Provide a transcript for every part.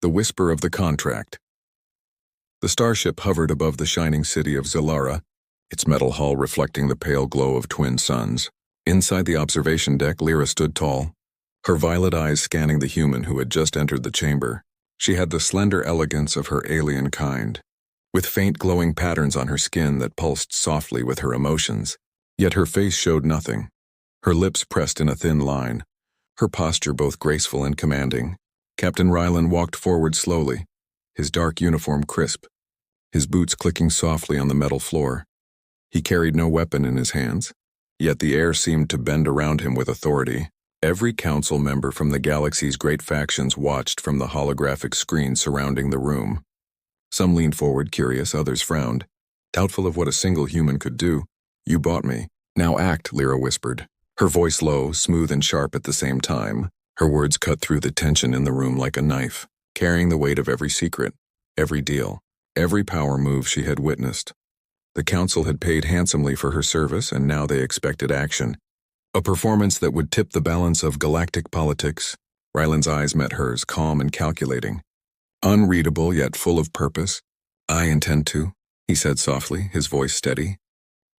The whisper of the contract. The starship hovered above the shining city of Zilara, its metal hull reflecting the pale glow of twin suns. Inside the observation deck, Lyra stood tall, her violet eyes scanning the human who had just entered the chamber. She had the slender elegance of her alien kind, with faint glowing patterns on her skin that pulsed softly with her emotions. Yet her face showed nothing, her lips pressed in a thin line, her posture both graceful and commanding. Captain Rylan walked forward slowly, his dark uniform crisp, his boots clicking softly on the metal floor. He carried no weapon in his hands, yet the air seemed to bend around him with authority. Every council member from the galaxy's great factions watched from the holographic screen surrounding the room. Some leaned forward, curious, others frowned, doubtful of what a single human could do. "You bought me. Now act," Lyra whispered, her voice low, smooth and sharp at the same time. Her words cut through the tension in the room like a knife, carrying the weight of every secret, every deal, every power move she had witnessed. The council had paid handsomely for her service, and now they expected action. A performance that would tip the balance of galactic politics. Rylan's eyes met hers, calm and calculating. Unreadable, yet full of purpose. "I intend to," he said softly, his voice steady,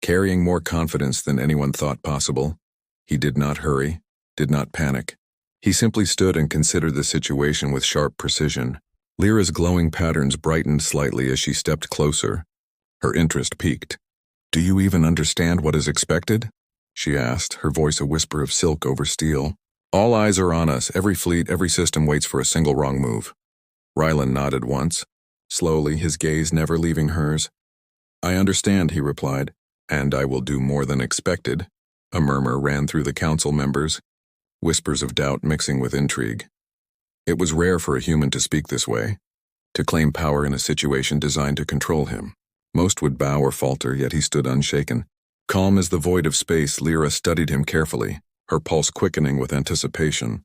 carrying more confidence than anyone thought possible. He did not hurry, did not panic. He simply stood and considered the situation with sharp precision. Lyra's glowing patterns brightened slightly as she stepped closer. Her interest piqued. "Do you even understand what is expected?" she asked, her voice a whisper of silk over steel. "All eyes are on us. Every fleet, every system waits for a single wrong move." Rylan nodded once, slowly, his gaze never leaving hers. "I understand," he replied, "and I will do more than expected." A murmur ran through the council members, whispers of doubt mixing with intrigue. It was rare for a human to speak this way, to claim power in a situation designed to control him. Most would bow or falter, yet he stood unshaken. Calm as the void of space, Lyra studied him carefully, her pulse quickening with anticipation.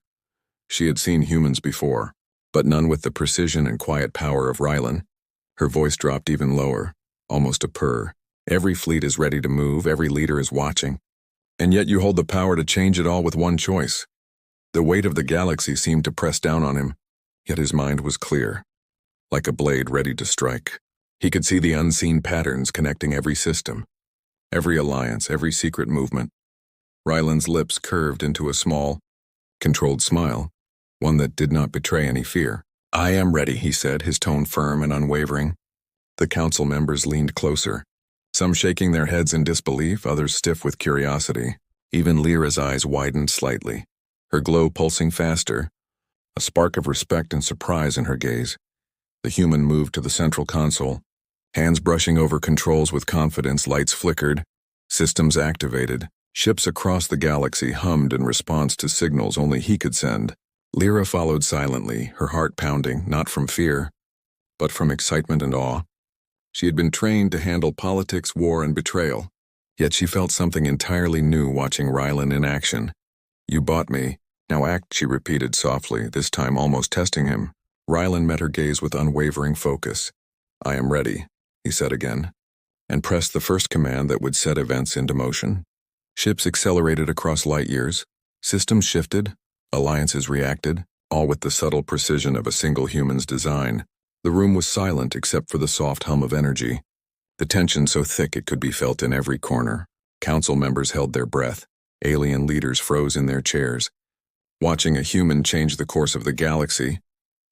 She had seen humans before, but none with the precision and quiet power of Rylan. Her voice dropped even lower, almost a purr. "Every fleet is ready to move, every leader is watching. And yet you hold the power to change it all with one choice." The weight of the galaxy seemed to press down on him, yet his mind was clear, like a blade ready to strike. He could see the unseen patterns connecting every system, every alliance, every secret movement. Rylan's lips curved into a small, controlled smile, one that did not betray any fear. "I am ready," he said, his tone firm and unwavering. The council members leaned closer, some shaking their heads in disbelief, others stiff with curiosity. Even Lyra's eyes widened slightly, her glow pulsing faster, a spark of respect and surprise in her gaze. The human moved to the central console, hands brushing over controls with confidence. Lights flickered, systems activated. Ships across the galaxy hummed in response to signals only he could send. Lyra followed silently, her heart pounding, not from fear, but from excitement and awe. She had been trained to handle politics, war, and betrayal, yet she felt something entirely new watching Rylan in action. "You bought me. Now act," she repeated softly, this time almost testing him. Rylan met her gaze with unwavering focus. "I am ready," he said again, and pressed the first command that would set events into motion. Ships accelerated across light years, systems shifted, alliances reacted, all with the subtle precision of a single human's design. The room was silent except for the soft hum of energy, the tension so thick it could be felt in every corner. Council members held their breath, alien leaders froze in their chairs. Watching a human change the course of the galaxy,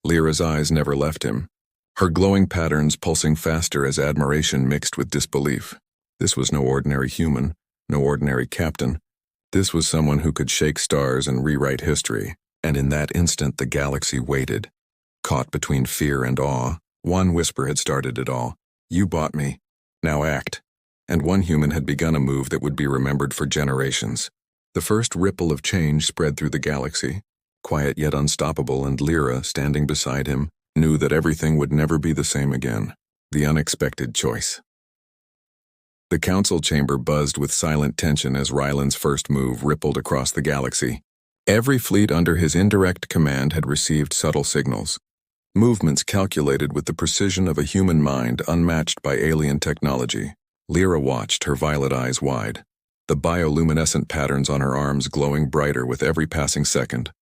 Lyra's eyes never left him, her glowing patterns pulsing faster as admiration mixed with disbelief. This was no ordinary human, no ordinary captain. This was someone who could shake stars and rewrite history, and in that instant the galaxy waited, caught between fear and awe. One whisper had started it all. "You bought me. Now act." And one human had begun a move that would be remembered for generations. The first ripple of change spread through the galaxy, quiet yet unstoppable, and Lyra, standing beside him, knew that everything would never be the same again. The unexpected choice. The council chamber buzzed with silent tension as Rylan's first move rippled across the galaxy. Every fleet under his indirect command had received subtle signals, movements calculated with the precision of a human mind unmatched by alien technology. Lyra watched, her violet eyes wide, the bioluminescent patterns on her arms glowing brighter with every passing second.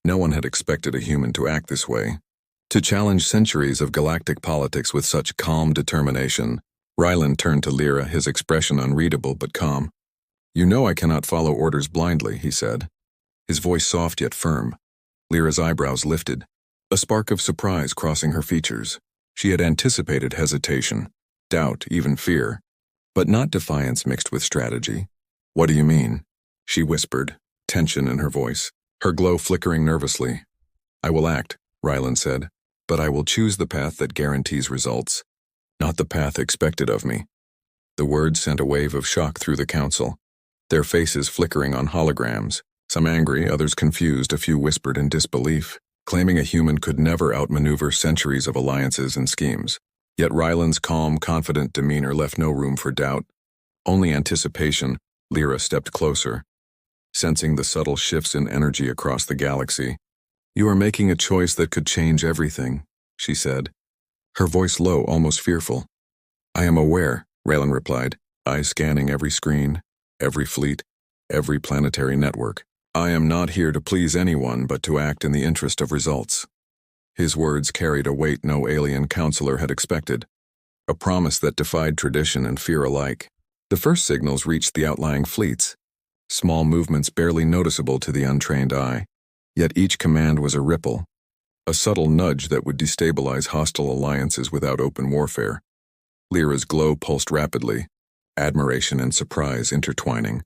No one had expected a human to act this way, To challenge centuries of galactic politics with such calm determination, Rylan turned to Lyra, his expression unreadable but calm. "You know I cannot follow orders blindly," he said, his voice soft yet firm. Lyra's eyebrows lifted, a spark of surprise crossing her features. She had anticipated hesitation, doubt, even fear, but not defiance mixed with strategy. "What do you mean?" she whispered, tension in her voice, her glow flickering nervously. "I will act," Rylan said, "but I will choose the path that guarantees results, not the path expected of me." The words sent a wave of shock through the council, their faces flickering on holograms, some angry, others confused, a few whispered in disbelief, claiming a human could never outmaneuver centuries of alliances and schemes. Yet Rylan's calm, confident demeanor left no room for doubt, only anticipation. Lyra stepped closer, sensing the subtle shifts in energy across the galaxy. "You are making a choice that could change everything," she said, her voice low, almost fearful. "I am aware," Rylan replied, eyes scanning every screen, every fleet, every planetary network. "I am not here to please anyone but to act in the interest of results." His words carried a weight no alien counselor had expected, a promise that defied tradition and fear alike. The first signals reached the outlying fleets, small movements barely noticeable to the untrained eye, yet each command was a ripple, a subtle nudge that would destabilize hostile alliances without open warfare. Lyra's glow pulsed rapidly, admiration and surprise intertwining.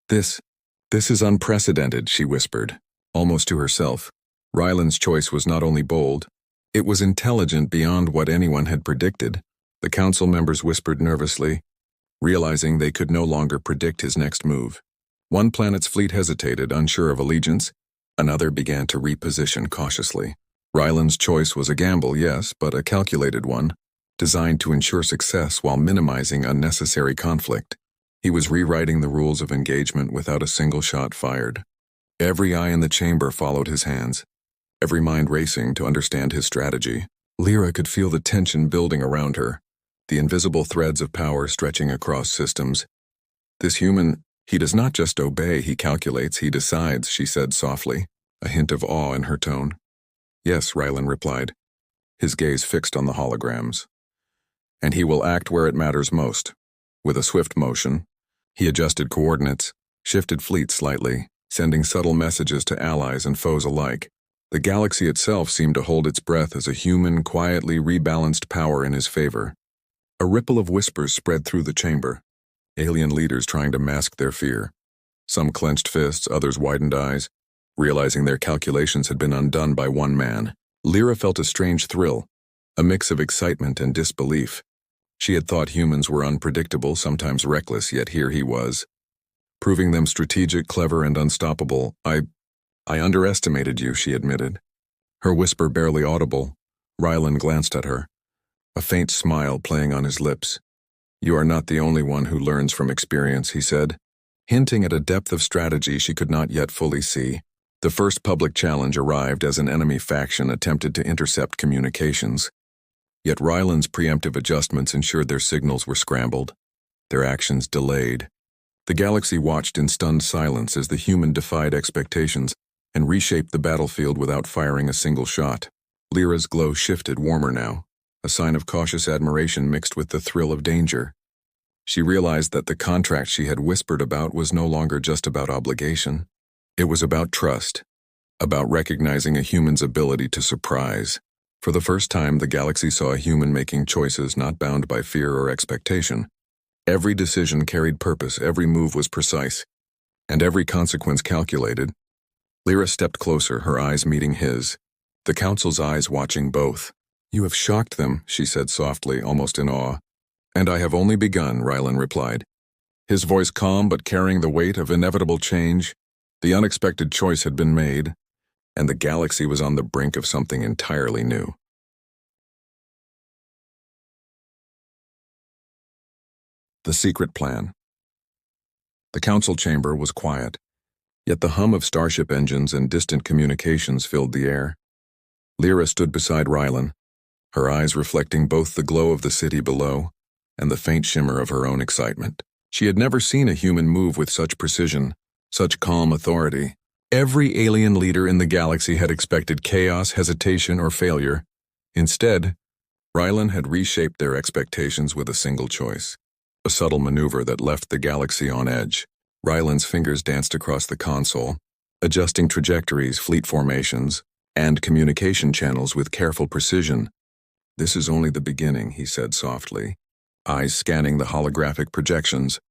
This is unprecedented," she whispered, almost to herself. Rylan's choice was not only bold, it was intelligent beyond what anyone had predicted. The council members whispered nervously, realizing they could no longer predict his next move. One planet's fleet hesitated, unsure of allegiance. Another began to reposition cautiously. Rylan's choice was a gamble, yes, but a calculated one, designed to ensure success while minimizing unnecessary conflict. He was rewriting the rules of engagement without a single shot fired. Every eye in the chamber followed his hands, every mind racing to understand his strategy. Lyra could feel the tension building around her, the invisible threads of power stretching across systems. "This human, he does not just obey, he calculates, he decides," she said softly, a hint of awe in her tone. "Yes," Rylan replied, his gaze fixed on the holograms. "And he will act where it matters most." With a swift motion, he adjusted coordinates, shifted fleets slightly, sending subtle messages to allies and foes alike. The galaxy itself seemed to hold its breath as a human, quietly rebalanced power in his favor. A ripple of whispers spread through the chamber, alien leaders trying to mask their fear. Some clenched fists, others widened eyes, realizing their calculations had been undone by one man. Lyra felt a strange thrill, a mix of excitement and disbelief. She had thought humans were unpredictable, sometimes reckless, yet here he was, proving them strategic, clever, and unstoppable. I underestimated you," she admitted, her whisper barely audible. Rylan glanced at her, a faint smile playing on his lips. "You are not the only one who learns from experience," he said, hinting at a depth of strategy she could not yet fully see. The first public challenge arrived as an enemy faction attempted to intercept communications. Yet Rylan's preemptive adjustments ensured their signals were scrambled, their actions delayed. The galaxy watched in stunned silence as the human defied expectations and reshaped the battlefield without firing a single shot. Lyra's glow shifted, warmer now, a sign of cautious admiration mixed with the thrill of danger. She realized that the contract she had whispered about was no longer just about obligation. It was about trust, about recognizing a human's ability to surprise. For the first time, the galaxy saw a human making choices not bound by fear or expectation. Every decision carried purpose, every move was precise, and every consequence calculated. Lyra stepped closer, her eyes meeting his, the council's eyes watching both. "You have shocked them," she said softly, almost in awe. "And I have only begun," Rylan replied, his voice calm but carrying the weight of inevitable change. The unexpected choice had been made, and the galaxy was on the brink of something entirely new. The secret plan. The council chamber was quiet, yet the hum of starship engines and distant communications filled the air. Lyra stood beside Rylan, her eyes reflecting both the glow of the city below and the faint shimmer of her own excitement. She had never seen a human move with such precision, such calm authority. Every alien leader in the galaxy had expected chaos, hesitation, or failure, Instead, Rylan had reshaped their expectations with a single choice, a subtle maneuver that left the galaxy on edge. Rylan's fingers danced across the console, adjusting trajectories, fleet formations, and communication channels with careful precision. "This is only the beginning," he said softly, eyes scanning the holographic projections.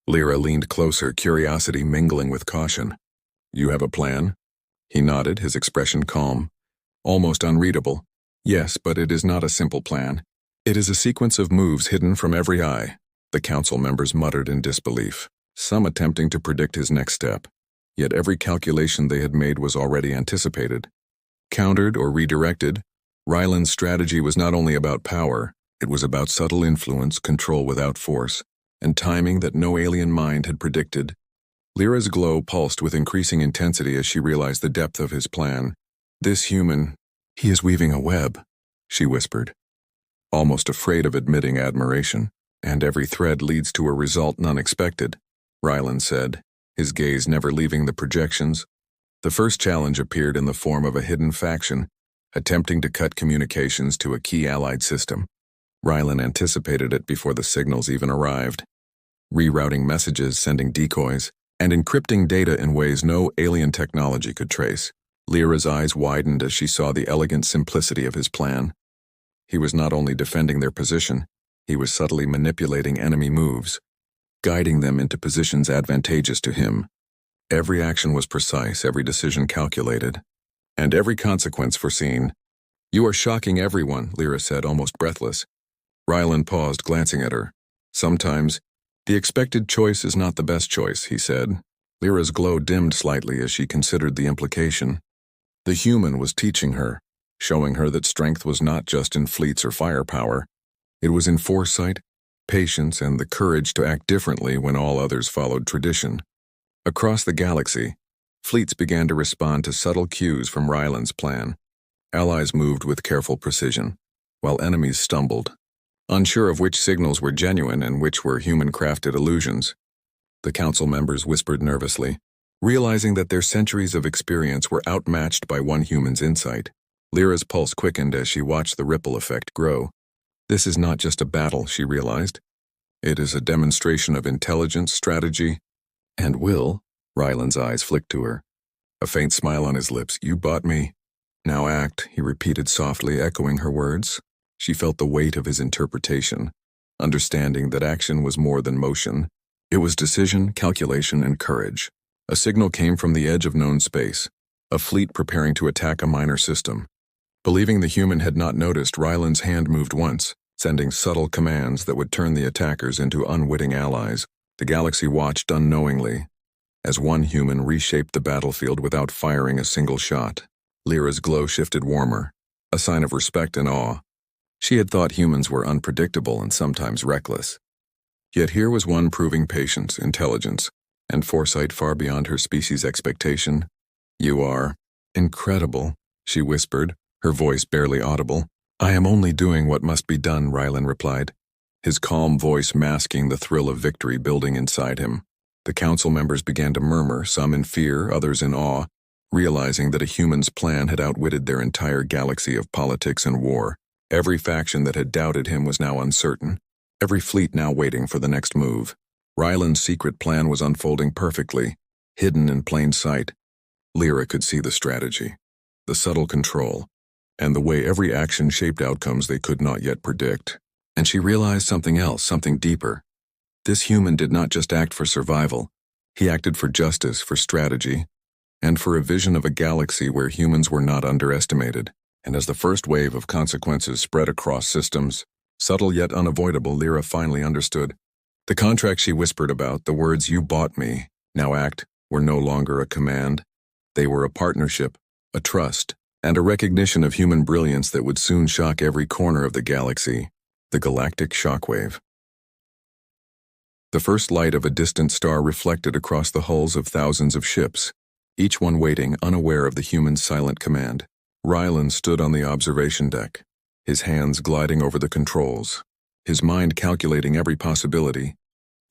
Lyra leaned closer, curiosity mingling with caution. "You have a plan?" He nodded, his expression calm, almost unreadable. "Yes, but it is not a simple plan. It is a sequence of moves hidden from every eye," the council members muttered in disbelief, some attempting to predict his next step. Yet every calculation they had made was already anticipated. Countered or redirected, Rylan's strategy was not only about power, it was about subtle influence, control without force, and timing that no alien mind had predicted. Lyra's glow pulsed with increasing intensity as she realized the depth of his plan. "This human, he is weaving a web," she whispered, almost afraid of admitting admiration. "And every thread leads to a result none expected," Rylan said, his gaze never leaving the projections. The first challenge appeared in the form of a hidden faction, attempting to cut communications to a key allied system. Rylan anticipated it before the signals even arrived, rerouting messages, sending decoys, and encrypting data in ways no alien technology could trace. Lyra's eyes widened as she saw the elegant simplicity of his plan. He was not only defending their position, he was subtly manipulating enemy moves, guiding them into positions advantageous to him. Every action was precise, every decision calculated, and every consequence foreseen. "You are shocking everyone," Lyra said, almost breathless. Rylan paused, glancing at her. "Sometimes, the expected choice is not the best choice," he said. Lyra's glow dimmed slightly as she considered the implication. The human was teaching her, showing her that strength was not just in fleets or firepower. It was in foresight, patience, and the courage to act differently when all others followed tradition. Across the galaxy, fleets began to respond to subtle cues from Rylan's plan. Allies moved with careful precision, while enemies stumbled, unsure of which signals were genuine and which were human-crafted illusions. The council members whispered nervously, realizing that their centuries of experience were outmatched by one human's insight. Lyra's pulse quickened as she watched the ripple effect grow. This is not just a battle, she realized. It is a demonstration of intelligence, strategy, and will. Rylan's eyes flicked to her, a faint smile on his lips. "You bought me. Now act," he repeated softly, echoing her words. She felt the weight of his interpretation, understanding that action was more than motion. It was decision, calculation, and courage. A signal came from the edge of known space, a fleet preparing to attack a minor system. Believing the human had not noticed, Rylan's hand moved once, sending subtle commands that would turn the attackers into unwitting allies. The galaxy watched unknowingly, as one human reshaped the battlefield without firing a single shot. Lyra's glow shifted warmer, a sign of respect and awe. She had thought humans were unpredictable and sometimes reckless. Yet here was one proving patience, intelligence, and foresight far beyond her species' expectation. "You are incredible," she whispered, her voice barely audible. "I am only doing what must be done," Rylan replied, his calm voice masking the thrill of victory building inside him. The council members began to murmur, some in fear, others in awe, realizing that a human's plan had outwitted their entire galaxy of politics and war. Every faction that had doubted him was now uncertain, every fleet now waiting for the next move. Rylan's secret plan was unfolding perfectly, hidden in plain sight. Lyra could see the strategy, the subtle control, and the way every action shaped outcomes they could not yet predict. And she realized something else, something deeper. This human did not just act for survival. He acted for justice, for strategy, and for a vision of a galaxy where humans were not underestimated. And as the first wave of consequences spread across systems, subtle yet unavoidable, Lyra finally understood. The contract she whispered about, the words "you bought me, now act," were no longer a command. They were a partnership, a trust, and a recognition of human brilliance that would soon shock every corner of the galaxy. The galactic shockwave. The first light of a distant star reflected across the hulls of thousands of ships, each one waiting, unaware of the human's silent command. Rylan stood on the observation deck, his hands gliding over the controls, his mind calculating every possibility.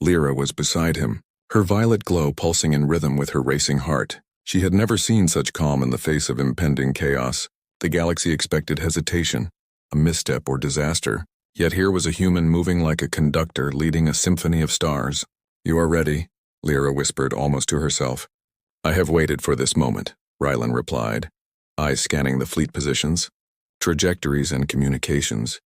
Lyra was beside him, her violet glow pulsing in rhythm with her racing heart. She had never seen such calm in the face of impending chaos. The galaxy expected hesitation, a misstep or disaster. Yet here was a human moving like a conductor leading a symphony of stars. "You are ready," Lyra whispered almost to herself. "I have waited for this moment," Rylan replied, eyes scanning the fleet positions, trajectories and communications.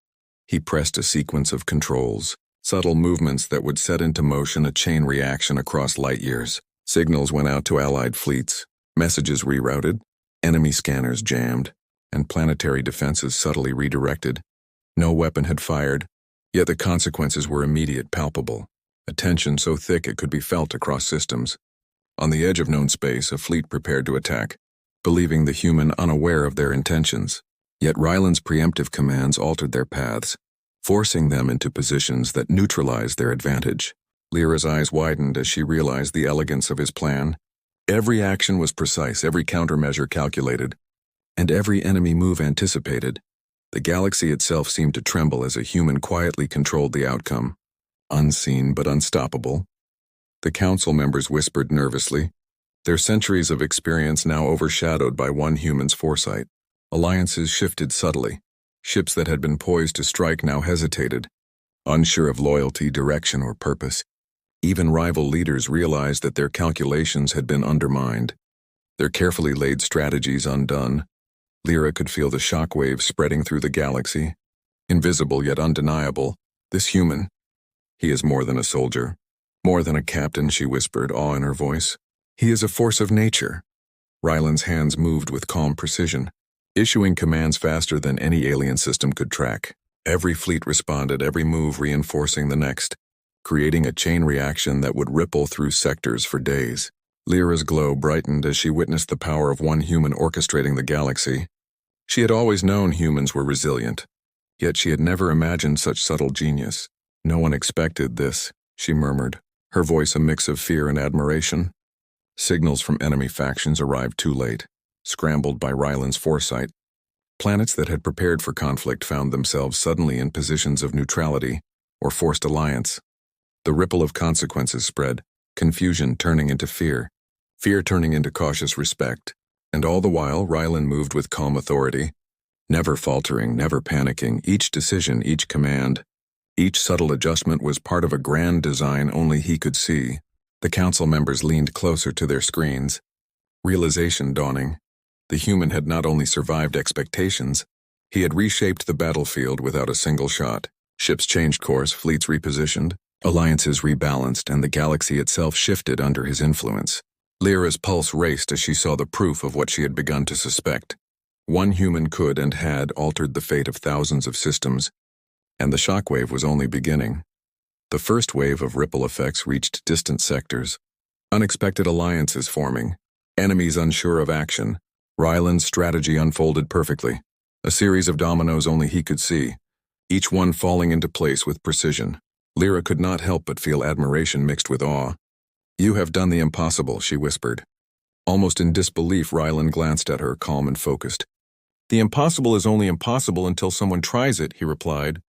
He pressed a sequence of controls, subtle movements that would set into motion a chain reaction across light years. Signals went out to allied fleets, messages rerouted, enemy scanners jammed, and planetary defenses subtly redirected. No weapon had fired, yet the consequences were immediate, palpable, a tension so thick it could be felt across systems. On the edge of known space, a fleet prepared to attack, believing the human unaware of their intentions. Yet Rylan's preemptive commands altered their paths, forcing them into positions that neutralized their advantage. Lyra's eyes widened as she realized the elegance of his plan. Every action was precise, every countermeasure calculated, and every enemy move anticipated. The galaxy itself seemed to tremble as a human quietly controlled the outcome. Unseen but unstoppable. The council members whispered nervously, their centuries of experience now overshadowed by one human's foresight. Alliances shifted subtly. Ships that had been poised to strike now hesitated, unsure of loyalty, direction, or purpose. Even rival leaders realized that their calculations had been undermined, their carefully laid strategies undone. Lyra could feel the shockwaves spreading through the galaxy. Invisible yet undeniable, this human. He is more than a soldier, more than a captain, she whispered, awe in her voice. He is a force of nature. Rylan's hands moved with calm precision, issuing commands faster than any alien system could track. Every fleet responded, every move reinforcing the next, creating a chain reaction that would ripple through sectors for days. Lyra's glow brightened as she witnessed the power of one human orchestrating the galaxy. She had always known humans were resilient, yet she had never imagined such subtle genius. "No one expected this," she murmured, her voice a mix of fear and admiration. Signals from enemy factions arrived too late, scrambled by Rylan's foresight. Planets that had prepared for conflict found themselves suddenly in positions of neutrality or forced alliance. The ripple of consequences spread, confusion turning into fear turning into cautious respect, and all the while Rylan moved with calm authority, never faltering, never panicking. Each decision, each command, each subtle adjustment was part of a grand design only he could see. The council members leaned closer to their screens, realization dawning. The human had not only survived expectations, he had reshaped the battlefield without a single shot. Ships changed course, fleets repositioned, alliances rebalanced, and the galaxy itself shifted under his influence. Lyra's pulse raced as she saw the proof of what she had begun to suspect. One human could and had altered the fate of thousands of systems, and the shockwave was only beginning. The first wave of ripple effects reached distant sectors, unexpected alliances forming, enemies unsure of action. Rylan's strategy unfolded perfectly, a series of dominoes only he could see, each one falling into place with precision. Lyra could not help but feel admiration mixed with awe. "You have done the impossible," she whispered. Almost in disbelief, Rylan glanced at her, calm and focused. "The impossible is only impossible until someone tries it," he replied,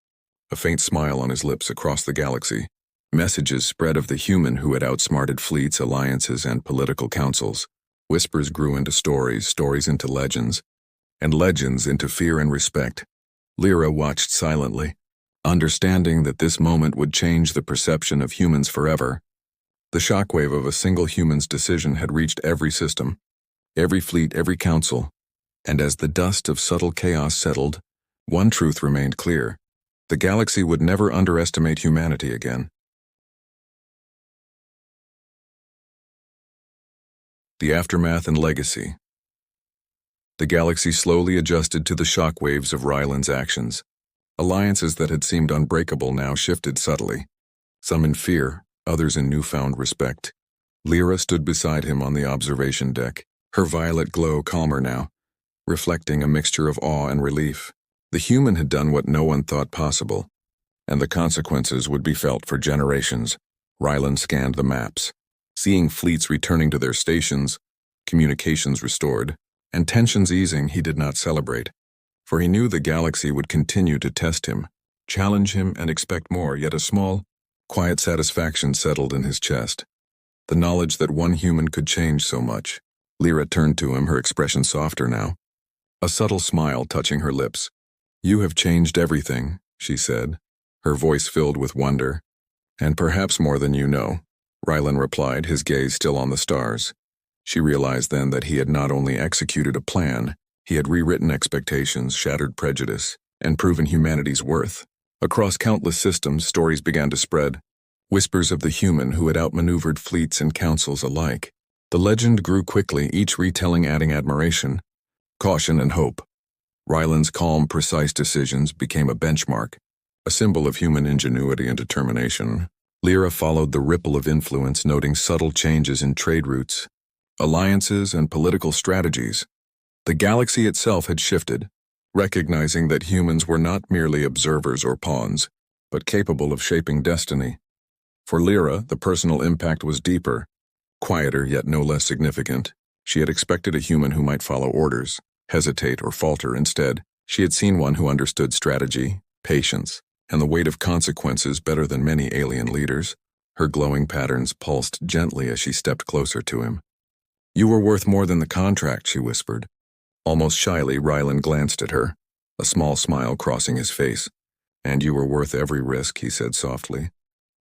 a faint smile on his lips across the galaxy. Messages spread of the human who had outsmarted fleets, alliances, and political councils. Whispers grew into stories, stories into legends, and legends into fear and respect. Lyra watched silently, understanding that this moment would change the perception of humans forever. The shockwave of a single human's decision had reached every system, every fleet, every council, and as the dust of subtle chaos settled, one truth remained clear. The galaxy would never underestimate humanity again. The aftermath and legacy. The galaxy slowly adjusted to the shockwaves of Rylan's actions. Alliances that had seemed unbreakable now shifted subtly, some in fear, others in newfound respect. Lyra stood beside him on the observation deck, her violet glow calmer now, reflecting a mixture of awe and relief. The human had done what no one thought possible, and the consequences would be felt for generations. Rylan scanned the maps, seeing fleets returning to their stations, communications restored, and tensions easing. He did not celebrate, for he knew the galaxy would continue to test him, challenge him, and expect more, yet a small, quiet satisfaction settled in his chest. The knowledge that one human could change so much. Lyra turned to him, her expression softer now, a subtle smile touching her lips. You have changed everything, she said, her voice filled with wonder. And perhaps more than you know, Rylan replied, his gaze still on the stars. She realized then that he had not only executed a plan, he had rewritten expectations, shattered prejudice, and proven humanity's worth. Across countless systems, stories began to spread, whispers of the human who had outmaneuvered fleets and councils alike. The legend grew quickly, each retelling adding admiration, caution, and hope. Rylan's calm, precise decisions became a benchmark, a symbol of human ingenuity and determination. Lyra followed the ripple of influence, noting subtle changes in trade routes, alliances, and political strategies. The galaxy itself had shifted, recognizing that humans were not merely observers or pawns, but capable of shaping destiny. For Lyra, the personal impact was deeper, quieter yet no less significant. She had expected a human who might follow orders, hesitate, or falter. Instead, she had seen one who understood strategy, patience, and the weight of consequences better than many alien leaders. Her glowing patterns pulsed gently as she stepped closer to him. "You were worth more than the contract," she whispered. Almost shyly, Rylan glanced at her, a small smile crossing his face. "And you were worth every risk," he said softly,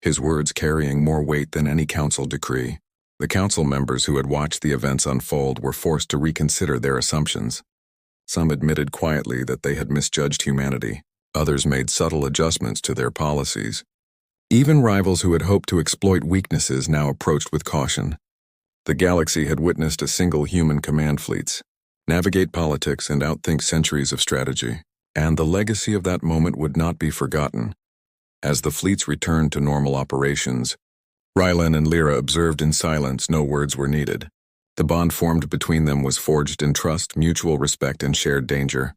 his words carrying more weight than any council decree. The council members who had watched the events unfold were forced to reconsider their assumptions. Some admitted quietly that they had misjudged humanity. Others made subtle adjustments to their policies. Even rivals who had hoped to exploit weaknesses now approached with caution. The galaxy had witnessed a single human command fleets, navigate politics, and outthink centuries of strategy. And the legacy of that moment would not be forgotten. As the fleets returned to normal operations, Rylan and Lyra observed in silence. No words were needed. The bond formed between them was forged in trust, mutual respect, and shared danger.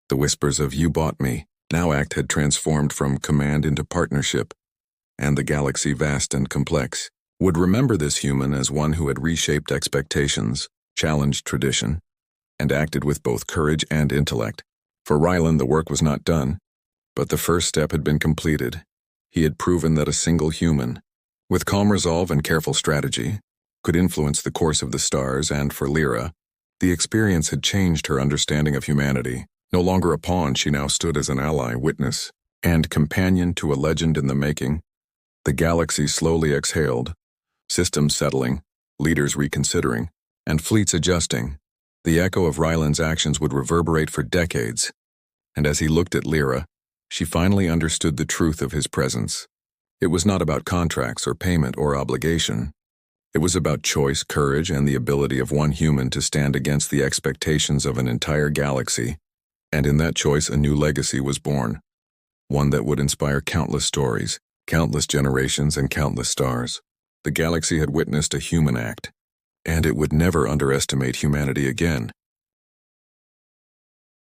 The whispers of "you bought me" now act had transformed from command into partnership, and the galaxy, vast and complex, would remember this human as one who had reshaped expectations, challenged tradition, and acted with both courage and intellect. For Rylan, the work was not done, but the first step had been completed. He had proven that a single human, with calm resolve and careful strategy, could influence the course of the stars. And for Lyra, the experience had changed her understanding of humanity. No longer a pawn, she now stood as an ally, witness, and companion to a legend in the making. The galaxy slowly exhaled, systems settling, leaders reconsidering, and fleets adjusting. The echo of Rylan's actions would reverberate for decades, and as he looked at Lyra, she finally understood the truth of his presence. It was not about contracts or payment or obligation. It was about choice, courage, and the ability of one human to stand against the expectations of an entire galaxy. And in that choice, a new legacy was born, one that would inspire countless stories, countless generations, and countless stars. The galaxy had witnessed a human act, and it would never underestimate humanity again.